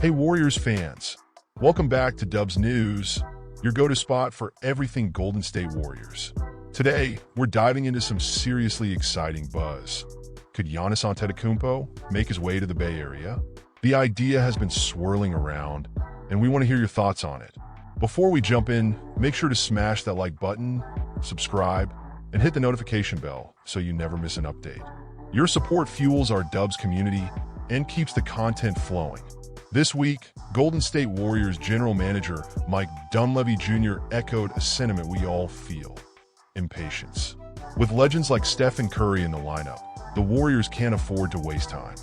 Hey Warriors fans, welcome back to Dubs News, your go-to spot for everything Golden State Warriors. Today, we're diving into some seriously exciting buzz. Could Giannis Antetokounmpo make his way to the Bay Area? The idea has been swirling around, and we want to hear your thoughts on it. Before we jump in, make sure to smash that like button, subscribe, and hit the notification bell so you never miss an update. Your support fuels our Dubs community and keeps the content flowing. This week, Golden State Warriors general manager Mike Dunleavy Jr. echoed a sentiment we all feel: impatience. With legends like Stephen Curry in the lineup, the Warriors can't afford to waste time.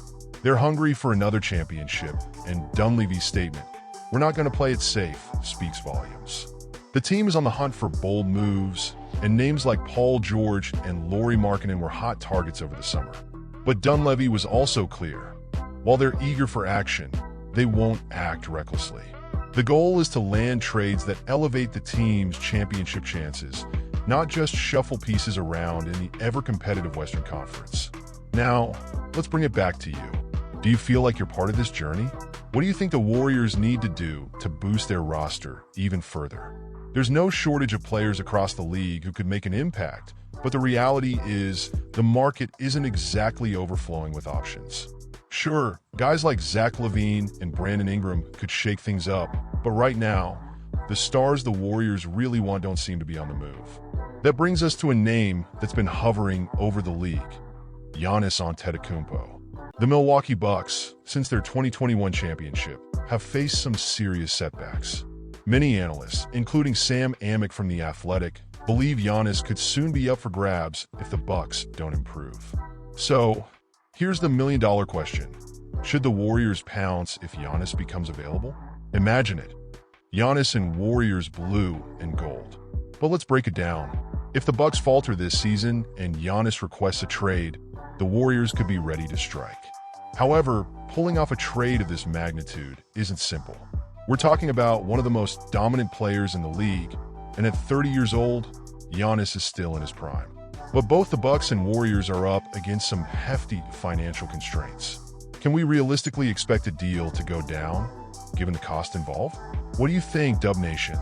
They're hungry for another championship, and Dunleavy's statement, "We're not going to play it safe," speaks volumes. The team is on the hunt for bold moves, and names like Paul George and Lauri Markkanen were hot targets over the summer. But Dunleavy was also clear: while they're eager for action, they won't act recklessly. The goal is to land trades that elevate the team's championship chances, not just shuffle pieces around in the ever-competitive Western Conference. Now, let's bring it back to you. Do you feel like you're part of this journey? What do you think the Warriors need to do to boost their roster even further? There's no shortage of players across the league who could make an impact, but the reality is the market isn't exactly overflowing with options. Sure, guys like Zach LaVine and Brandon Ingram could shake things up, but right now, the stars the Warriors really want don't seem to be on the move. That brings us to a name that's been hovering over the league: Giannis Antetokounmpo. The Milwaukee Bucks, since their 2021 championship, have faced some serious setbacks. Many analysts, including Sam Amick from The Athletic, believe Giannis could soon be up for grabs if the Bucks don't improve. So, here's the million-dollar question. Should the Warriors pounce if Giannis becomes available? Imagine it. Giannis in Warriors blue and gold. But let's break it down. If the Bucks falter this season and Giannis requests a trade, the Warriors could be ready to strike. However, pulling off a trade of this magnitude isn't simple. We're talking about one of the most dominant players in the league, and at 30 years old, Giannis is still in his prime. But both the Bucks and Warriors are up against some hefty financial constraints. Can we realistically expect a deal to go down, given the cost involved? What do you think, Dub Nation?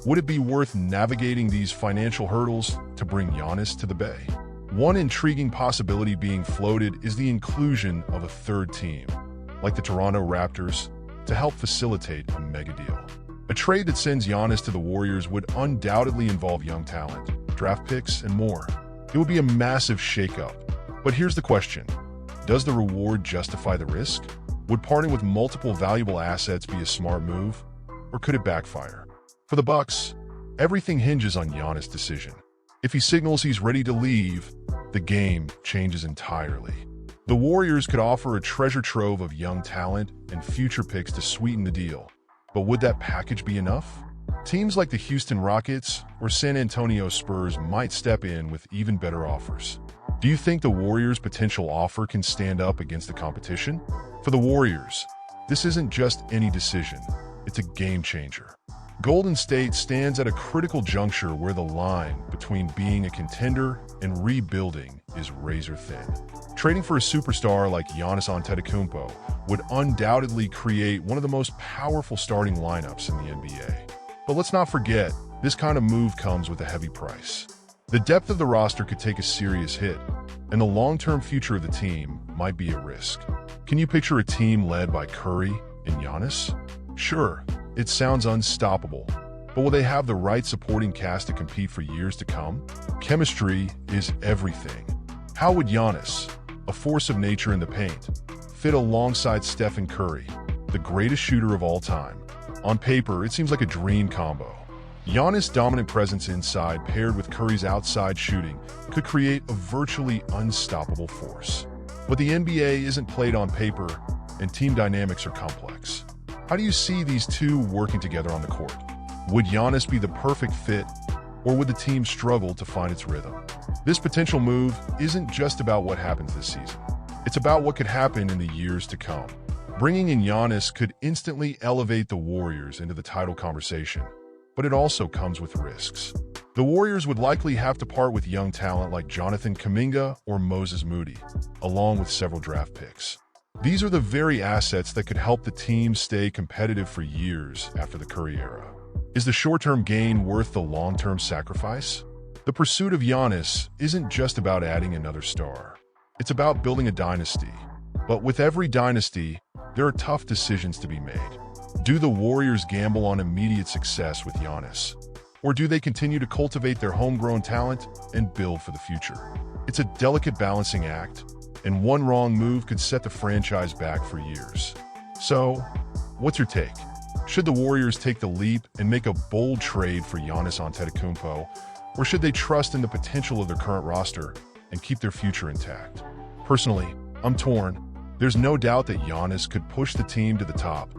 Would it be worth navigating these financial hurdles to bring Giannis to the Bay? One intriguing possibility being floated is the inclusion of a third team, like the Toronto Raptors, to help facilitate a mega deal. A trade that sends Giannis to the Warriors would undoubtedly involve young talent, draft picks, and more. It would be a massive shakeup. But here's the question: does the reward justify the risk? Would parting with multiple valuable assets be a smart move, or could it backfire? For the Bucks, everything hinges on Giannis' decision. If he signals he's ready to leave, the game changes entirely. The Warriors could offer a treasure trove of young talent and future picks to sweeten the deal. But would that package be enough? Teams like the Houston Rockets or San Antonio Spurs might step in with even better offers. Do you think the Warriors' potential offer can stand up against the competition? For the Warriors, this isn't just any decision, it's a game changer. Golden State stands at a critical juncture where the line between being a contender and rebuilding is razor thin. Trading for a superstar like Giannis Antetokounmpo would undoubtedly create one of the most powerful starting lineups in the NBA. But let's not forget, this kind of move comes with a heavy price. The depth of the roster could take a serious hit, and the long-term future of the team might be at risk. Can you picture a team led by Curry and Giannis? Sure, it sounds unstoppable, but will they have the right supporting cast to compete for years to come? Chemistry is everything. How would Giannis, a force of nature in the paint, fit alongside Stephen Curry, the greatest shooter of all time? On paper, it seems like a dream combo. Giannis' dominant presence inside paired with Curry's outside shooting could create a virtually unstoppable force. But the NBA isn't played on paper, and team dynamics are complex. How do you see these two working together on the court? Would Giannis be the perfect fit, or would the team struggle to find its rhythm? This potential move isn't just about what happens this season. It's about what could happen in the years to come. Bringing in Giannis could instantly elevate the Warriors into the title conversation, but it also comes with risks. The Warriors would likely have to part with young talent like Jonathan Kuminga or Moses Moody, along with several draft picks. These are the very assets that could help the team stay competitive for years after the Curry era. Is the short-term gain worth the long-term sacrifice? The pursuit of Giannis isn't just about adding another star. It's about building a dynasty. But with every dynasty, there are tough decisions to be made. Do the Warriors gamble on immediate success with Giannis? Or do they continue to cultivate their homegrown talent and build for the future? It's a delicate balancing act, and one wrong move could set the franchise back for years. So, what's your take? Should the Warriors take the leap and make a bold trade for Giannis Antetokounmpo, or should they trust in the potential of their current roster and keep their future intact? Personally, I'm torn. There's no doubt that Giannis could push the team to the top,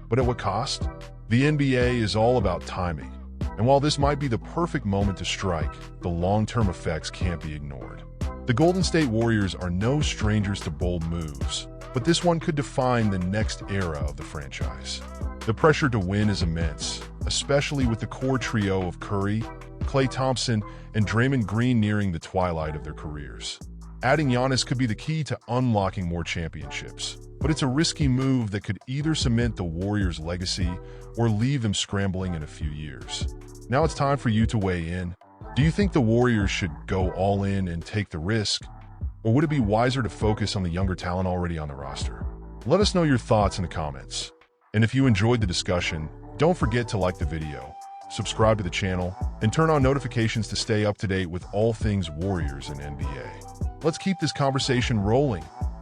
but at what cost? The NBA is all about timing, and while this might be the perfect moment to strike, the long-term effects can't be ignored. The Golden State Warriors are no strangers to bold moves, but this one could define the next era of the franchise. The pressure to win is immense, especially with the core trio of Curry, Klay Thompson, and Draymond Green nearing the twilight of their careers. Adding Giannis could be the key to unlocking more championships, but it's a risky move that could either cement the Warriors' legacy or leave them scrambling in a few years. Now it's time for you to weigh in. Do you think the Warriors should go all in and take the risk, or would it be wiser to focus on the younger talent already on the roster? Let us know your thoughts in the comments. And if you enjoyed the discussion, don't forget to like the video, subscribe to the channel, and turn on notifications to stay up to date with all things Warriors and NBA. Let's keep this conversation rolling.